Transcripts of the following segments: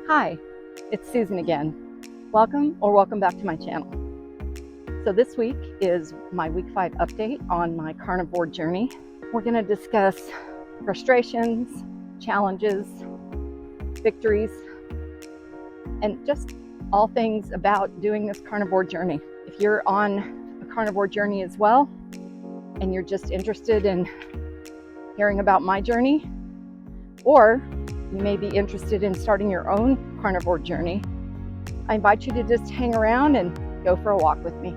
Hi, it's Susan again. Welcome back to my channel. So this week is my week 5 update on my carnivore journey. We're going to discuss frustrations, challenges, victories, and just all things about doing this carnivore journey. If you're on a carnivore journey as well, and you're just interested in hearing about my journey, or you may be interested in starting your own carnivore journey, I invite you to just hang around and go for a walk with me.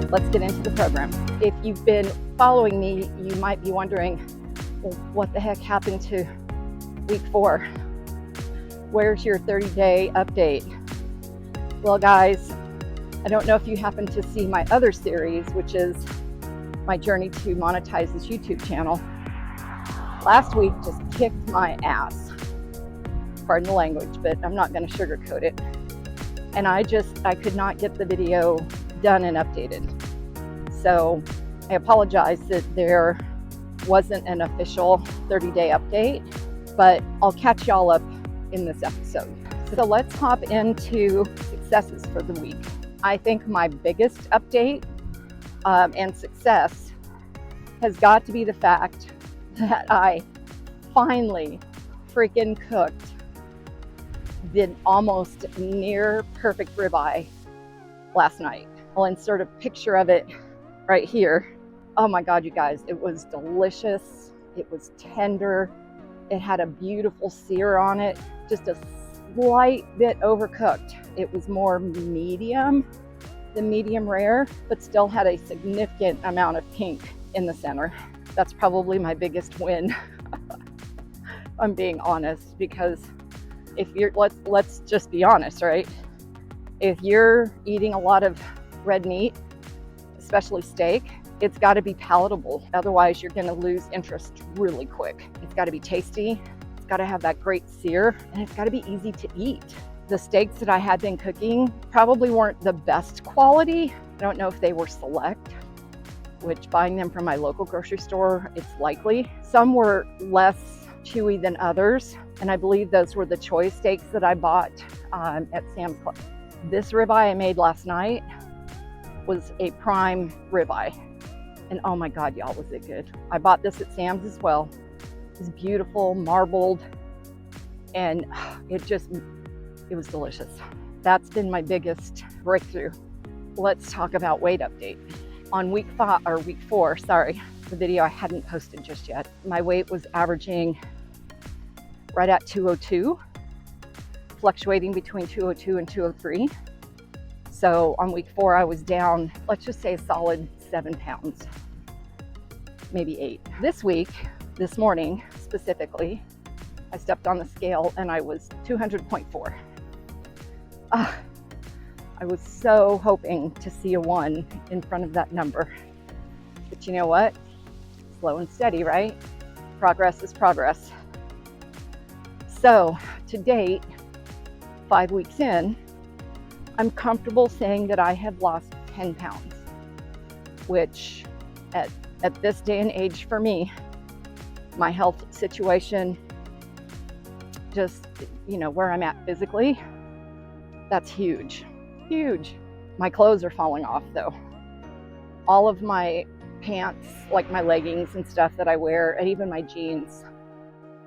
Let's get into the program. If you've been following me, you might be wondering, well, what the heck happened to week 4? Where's your 30-day update? Well, guys, I don't know if you happen to see my other series, which is my journey to monetize this YouTube channel. Last week just kicked my ass. Pardon the language, but I'm not going to sugarcoat it. And I could not get the video done and updated. So I apologize that there wasn't an official 30-day update, but I'll catch y'all up in this episode. So let's hop into successes for the week. I think my biggest update and success has got to be the fact that I finally freaking cooked the almost near perfect ribeye last night. I'll insert a picture of it right here. Oh my God, you guys, it was delicious. It was tender. It had a beautiful sear on it, just a slight bit overcooked. It was more medium than medium rare, but still had a significant amount of pink in the center. That's probably my biggest win. I'm being honest, because if you're, let's just be honest, right? If you're eating a lot of red meat, especially steak, it's got to be palatable. Otherwise, you're going to lose interest really quick. It's got to be tasty. It's got to have that great sear, and it's got to be easy to eat. The steaks that I had been cooking probably weren't the best quality. I don't know if they were select, which buying them from my local grocery store, it's likely. Some were less chewy than others, and I believe those were the choice steaks that I bought at Sam's Club. This ribeye I made last night was a prime ribeye. And oh my God, y'all, was it good. I bought this at Sam's as well. It's beautiful, marbled, and it was delicious. That's been my biggest breakthrough. Let's talk about weight update. On week 4, the video I hadn't posted just yet, my weight was averaging right at 202, fluctuating between 202 and 203. So on week 4, I was down, let's just say a solid 7 pounds, maybe 8. This week, this morning specifically, I stepped on the scale and I was 200.4. I was so hoping to see a 1 in front of that number. But you know what? Slow and steady, right? Progress is progress. So to date, 5 weeks in, I'm comfortable saying that I have lost 10 pounds, which at this day and age for me, my health situation, just, where I'm at physically, that's huge, huge. My clothes are falling off though. All of my pants, like my leggings and stuff that I wear, and even my jeans,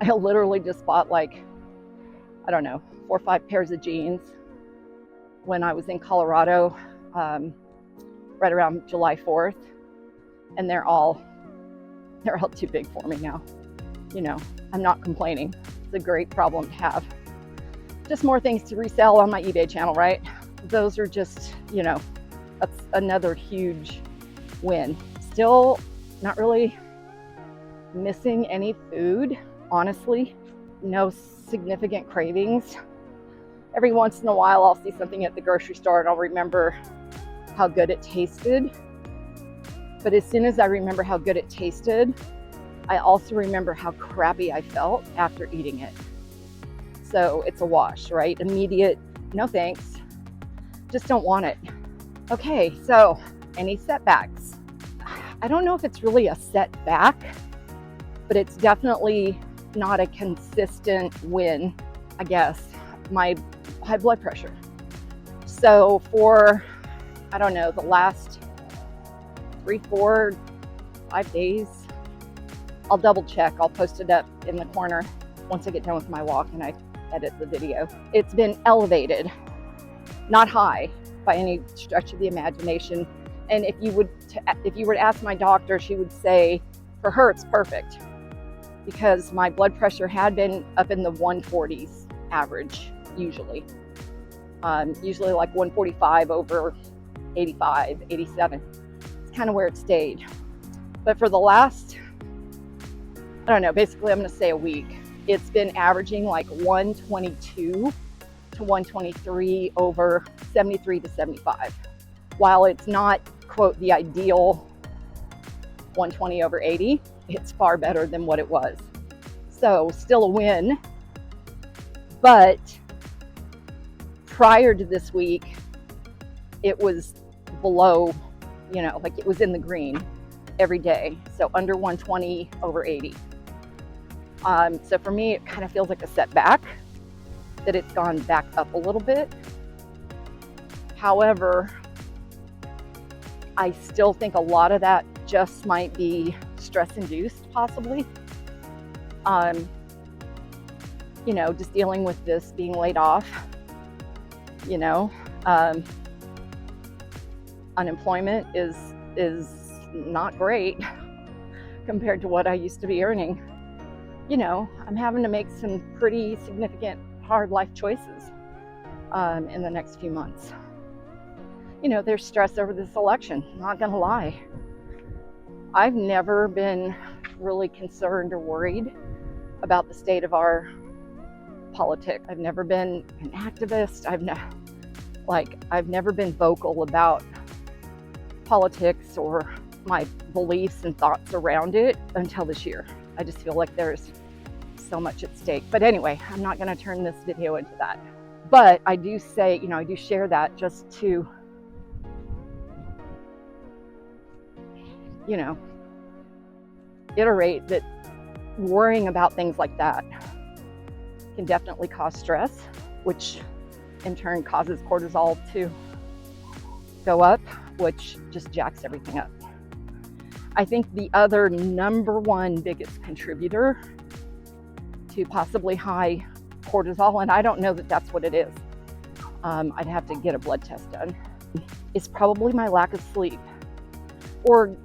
I literally just bought 4 or 5 pairs of jeans when I was in Colorado, right around July 4th, and they're all too big for me now. I'm not complaining. It's a great problem to have. Just more things to resell on my eBay channel, right? Those are just, that's another huge win. Still not really missing any food, honestly. No significant cravings. Every once in a while, I'll see something at the grocery store and I'll remember how good it tasted. But as soon as I remember how good it tasted, I also remember how crappy I felt after eating it. So it's a wash, right? Immediate, no thanks. just don't want it. Okay, so any setbacks? I don't know if it's really a setback, but it's definitely not a consistent win, I guess. My high blood pressure. So for, I don't know, the last 3, 4, 5 days, I'll double check. I'll post it up in the corner once I get done with my walk and I edit the video. It's been elevated, not high by any stretch of the imagination. And if you were to ask my doctor, she would say for her it's perfect, because my blood pressure had been up in the 140s average, usually like 145 over 85, 87. It's kind of where it stayed. But for the last, I don't know, basically I'm going to say a week, it's been averaging like 122 to 123 over 73 to 75. While it's not, quote, the ideal 120 over 80, it's far better than what it was. So still a win, but prior to this week, it was below, like it was in the green every day. So under 120 over 80. So for me, it kind of feels like a setback that it's gone back up a little bit. However, I still think a lot of that just might be stress induced, possibly. Just dealing with this, being laid off, unemployment is not great compared to what I used to be earning. I'm having to make some pretty significant hard life choices in the next few months. There's stress over this election, not gonna lie. I've never been really concerned or worried about the state of our politics. I've never been an activist. I've never been vocal about politics or my beliefs and thoughts around it until this year. I just feel like there's so much at stake. But anyway, I'm not going to turn this video into that. But I do say, I do share that just to, iterate that worrying about things like that can definitely cause stress, which in turn causes cortisol to go up, which just jacks everything up. I think the other number one biggest contributor to possibly high cortisol, and I don't know that that's what it is, I'd have to get a blood test done, is probably my lack of sleep. Or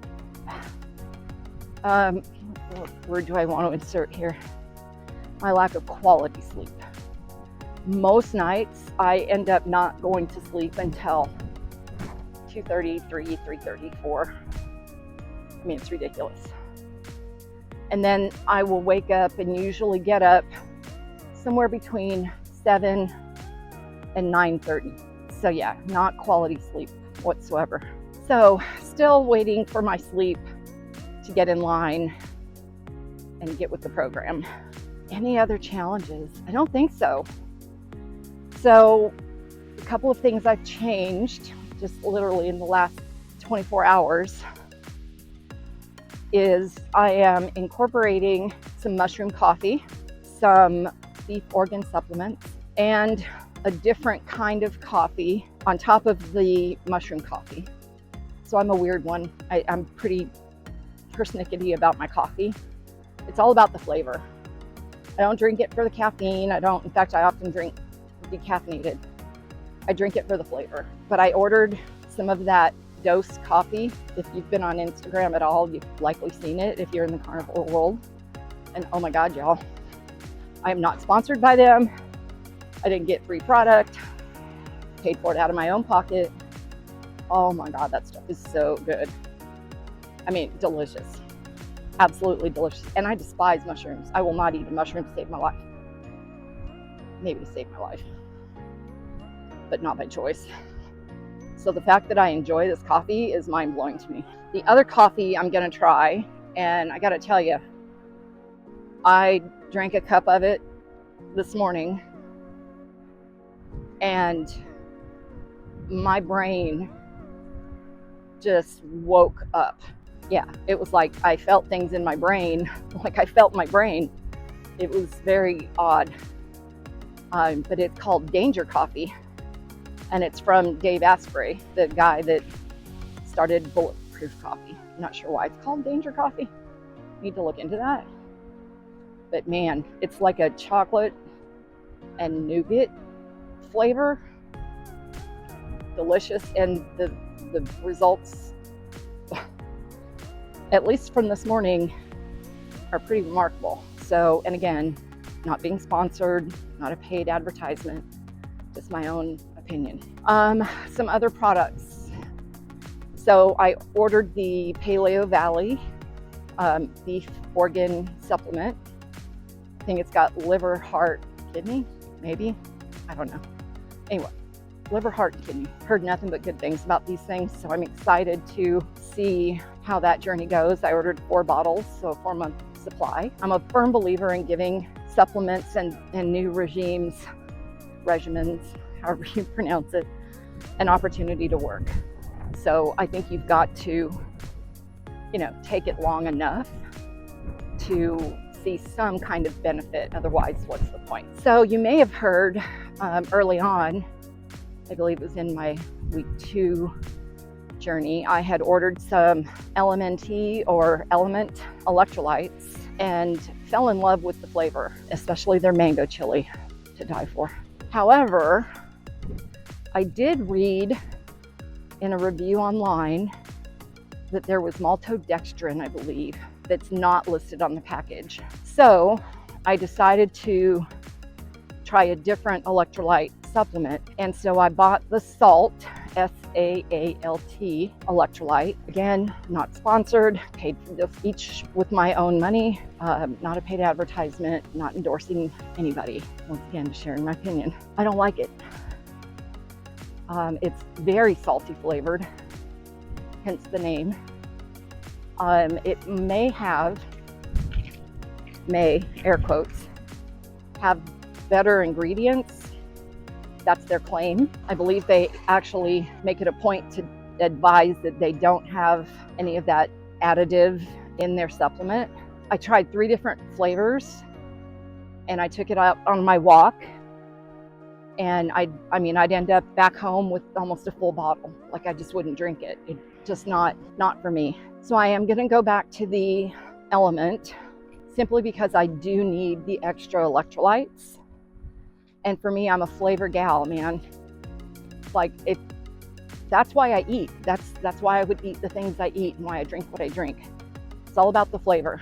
what word do I want to insert here? My lack of quality sleep. Most nights I end up not going to sleep until 2:30, 3, 3:30, 4. I mean, it's ridiculous. And then I will wake up and usually get up somewhere between 7 and 9:30. So yeah, not quality sleep whatsoever. So still waiting for my sleep to get in line and get with the program. Any other challenges? I don't think so. So a couple of things I've changed just literally in the last 24 hours is I am incorporating some mushroom coffee, some beef organ supplements, and a different kind of coffee on top of the mushroom coffee. So I'm a weird one. I'm pretty persnickety about my coffee. It's all about the flavor. I don't drink it for the caffeine. In fact, I often drink decaffeinated. I drink it for the flavor. But I ordered some of that Dose coffee. If you've been on Instagram at all, you've likely seen it if you're in the carnivore world. And oh my God, y'all, I am not sponsored by them. I didn't get free product, paid for it out of my own pocket. Oh my God, that stuff is so good. I mean, delicious, absolutely delicious. And I despise mushrooms. I will not eat a mushroom to save my life. Maybe to save my life, but not by choice. So the fact that I enjoy this coffee is mind-blowing to me. The other coffee I'm gonna try, and I gotta tell you, I drank a cup of it this morning, and my brain just woke up. Yeah, it was like I felt things in my brain, like I felt my brain. It was very odd. But it's called Danger Coffee, and it's from Dave Asprey, the guy that started Bulletproof Coffee. I'm not sure why it's called Danger Coffee. Need to look into that. But man, it's like a chocolate and nougat flavor. Delicious, and the results, at least from this morning, are pretty remarkable. So, and again, not being sponsored, not a paid advertisement, just my own opinion. Some other products. So I ordered the Paleo Valley beef organ supplement. I think it's got liver, heart, kidney, maybe. I don't know. Anyway, liver, heart, and kidney. Heard nothing but good things about these things, so I'm excited to see how that journey goes. I ordered 4 bottles, so a 4-month supply. I'm a firm believer in giving supplements and new regimens, however you pronounce it, an opportunity to work. So I think you've got to, take it long enough to see some kind of benefit. Otherwise, what's the point? So you may have heard early on, I believe it was in my week 2 journey, I had ordered some LMNT or Element electrolytes and fell in love with the flavor, especially their mango chili, to die for. However, I did read in a review online that there was maltodextrin, I believe, that's not listed on the package. So I decided to try a different electrolyte supplement. And so I bought the SALT, SAALT electrolyte. Again, not sponsored, paid for this each with my own money. Not a paid advertisement, not endorsing anybody. Once again, just sharing my opinion. I don't like it. It's very salty flavored, hence the name. It may, air quotes, have better ingredients. That's their claim. I believe they actually make it a point to advise that they don't have any of that additive in their supplement. I tried 3 different flavors and I took it out on my walk, and I'd end up back home with almost a full bottle. Like I just wouldn't drink it. It's just not for me. So I am gonna go back to the Element simply because I do need the extra electrolytes. And for me, I'm a flavor gal, man. Like that's why I eat. That's why I would eat the things I eat and why I drink what I drink. It's all about the flavor.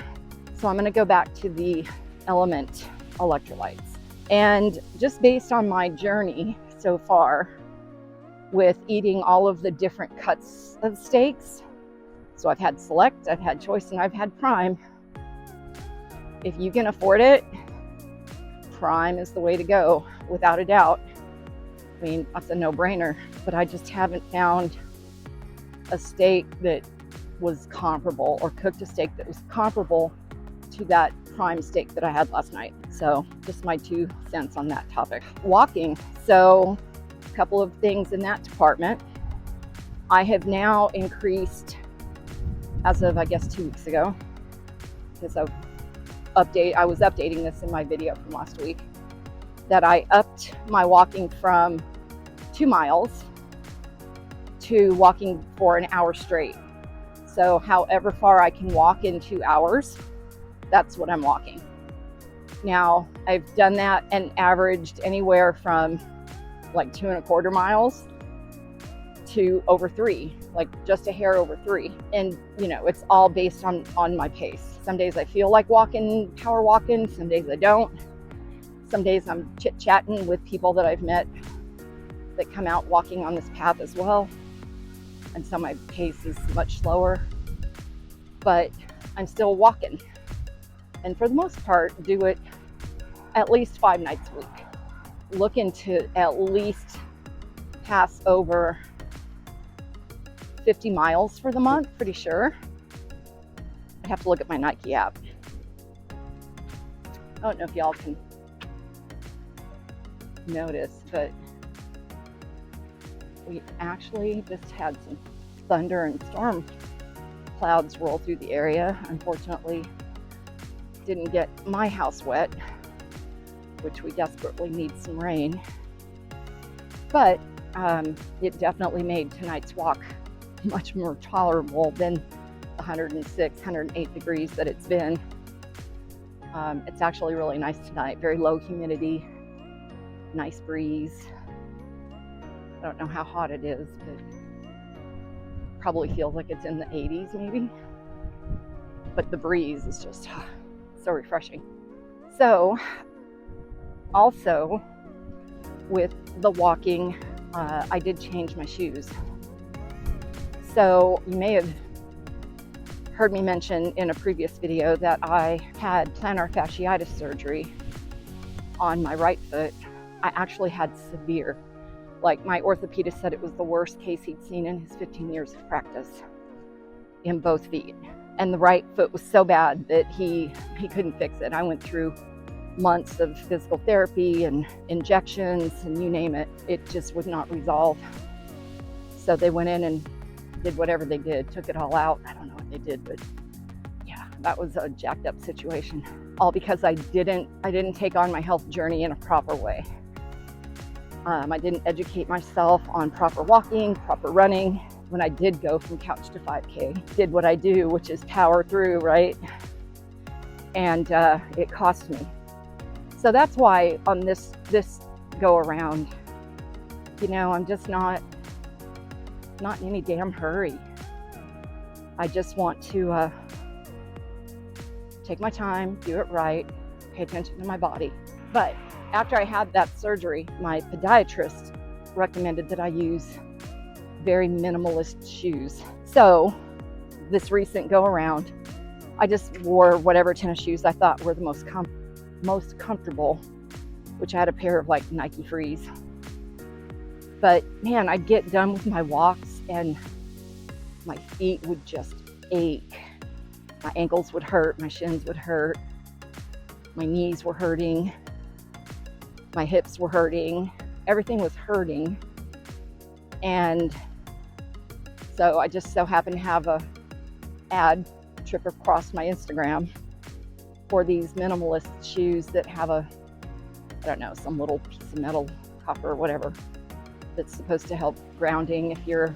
So I'm gonna go back to the Element electrolytes. And just based on my journey so far with eating all of the different cuts of steaks, so I've had Select, I've had Choice, and I've had Prime. If you can afford it, Prime is the way to go, without a doubt. I mean, that's a no-brainer, but I just haven't found a steak that was comparable, or cooked a steak that was comparable to that Prime steak that I had last night. So just my 2 cents on that topic. Walking. So a couple of things in that department. I have now increased, as of I guess 2 weeks ago, because I was updating this in my video from last week, that I upped my walking from 2 miles to walking for an hour straight. So however far I can walk in 2 hours, that's what I'm walking. Now, I've done that and averaged anywhere from like 2.25 miles to over 3, like just a hair over 3. And it's all based on my pace. Some days I feel like power walking, some days I don't. Some days I'm chit-chatting with people that I've met that come out walking on this path as well. And so my pace is much slower, but I'm still walking. And for the most part, do it at least 5 nights a week. Looking to at least pass over 50 miles for the month, pretty sure. I have to look at my Nike app. I don't know if y'all can notice, but We actually just had some thunder and storm clouds roll through the area. Unfortunately, didn't get my house wet, which we desperately need some rain. But it definitely made tonight's walk much more tolerable than the 106, 108 degrees that it's been. It's actually really nice tonight. Very low humidity, nice breeze. I don't know how hot it is, but probably feels like it's in the 80s maybe. But the breeze is just so refreshing. So also with the walking, I did change my shoes. So you may have heard me mention in a previous video that I had plantar fasciitis surgery on my right foot. I actually had severe, like my orthopedist said it was the worst case he'd seen in his 15 years of practice in both feet. And the right foot was so bad that he couldn't fix it. I went through months of physical therapy and injections and you name it. It just would not resolve. So they went in and did whatever they did, took it all out. I don't know what they did, but yeah, that was a jacked up situation. All because I didn't take on my health journey in a proper way. I didn't educate myself on proper walking, proper running. When I did go from couch to 5K, did what I do, which is power through, right? And it cost me. So that's why on this go around, I'm just not in any damn hurry. I just want to take my time, do it right, pay attention to my body. But after I had that surgery, my podiatrist recommended that I use very minimalist shoes. So this recent go around, I just wore whatever tennis shoes I thought were the most comfortable, which I had a pair of like Nike Frees. But man, I'd get done with my walks and my feet would just ache. My ankles would hurt, my shins would hurt, my knees were hurting, my hips were hurting, everything was hurting. And so I just so happened to have a ad trip across my Instagram for these minimalist shoes that have some little piece of metal, copper or whatever, that's supposed to help grounding if you're,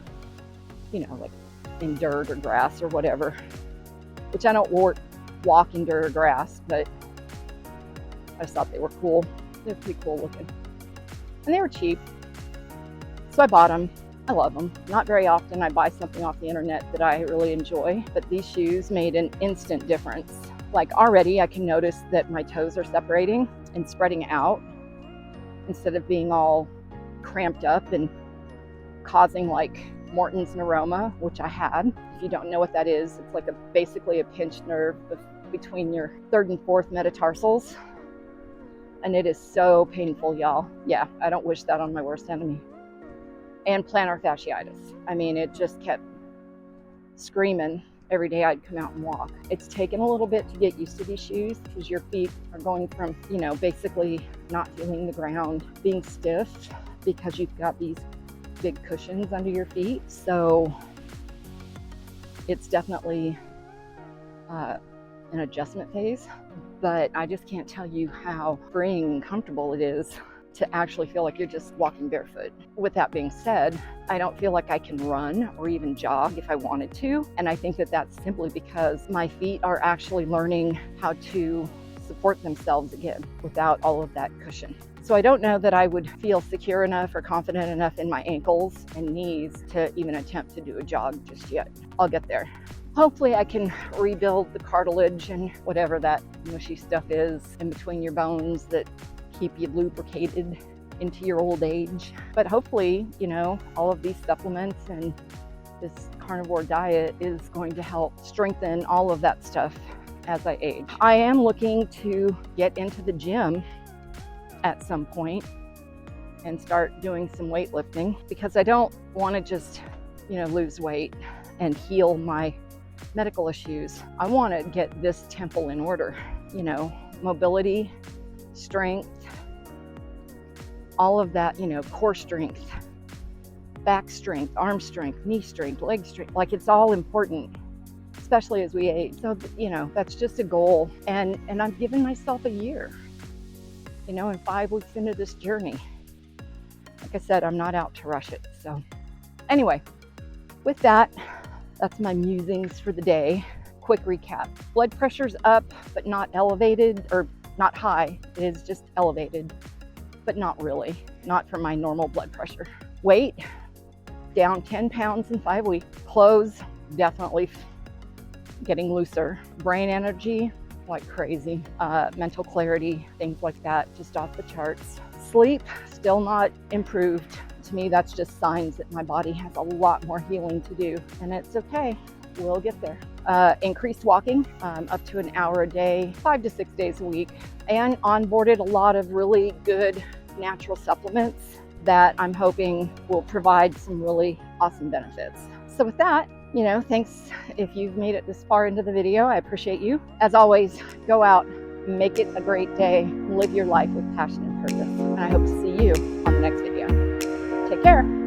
like in dirt or grass or whatever, which I don't walk in dirt or grass, but I just thought they were cool. They're pretty cool looking. And they were cheap. So I bought them. I love them. Not very often I buy something off the internet that I really enjoy, but these shoes made an instant difference. Like already I can notice that my toes are separating and spreading out instead of being all cramped up and causing like Morton's neuroma, which I had. If you don't know what that is, it's like basically a pinched nerve between your third and fourth metatarsals. And it is so painful, y'all. Yeah, I don't wish that on my worst enemy. And plantar fasciitis. I mean, it just kept screaming every day I'd come out and walk. It's taken a little bit to get used to these shoes because your feet are going from, basically not feeling the ground, being stiff because you've got these big cushions under your feet. So it's definitely an adjustment phase, but I just can't tell you how freeing and comfortable it is to actually feel like you're just walking barefoot. With that being said, I don't feel like I can run or even jog if I wanted to. And I think that that's simply because my feet are actually learning how to support themselves again without all of that cushion. So I don't know that I would feel secure enough or confident enough in my ankles and knees to even attempt to do a jog just yet. I'll get there. Hopefully I can rebuild the cartilage and whatever that mushy stuff is in between your bones that keep you lubricated into your old age. But hopefully, all of these supplements and this carnivore diet is going to help strengthen all of that stuff as I age. I am looking to get into the gym at some point and start doing some weightlifting because I don't want to just, lose weight and heal my medical issues. I want to get this temple in order, mobility, strength, all of that, core strength back strength, arm strength, knee strength, leg strength. Like, it's all important, especially as we age. So, that's just a goal. And I've given myself a year, and 5 weeks into this journey. Like I said, I'm not out to rush it. So anyway, with that, that's my musings for the day. Quick recap. Blood pressure's up, but not elevated, or not high. It is just elevated, but not really. Not for my normal blood pressure. Weight, down 10 pounds in 5 weeks. Clothes, definitely getting looser. Brain energy, like crazy. Mental clarity, things like that, just off the charts. Sleep, still not improved. To me, that's just signs that my body has a lot more healing to do, and it's okay. We'll get there. Increased walking, up to an hour a day, 5 to 6 days a week, and onboarded a lot of really good natural supplements that I'm hoping will provide some really awesome benefits. So with that, thanks if you've made it this far into the video. I appreciate you. As always, go out, make it a great day, live your life with passion and purpose. And I hope to see you on the next video. Take care.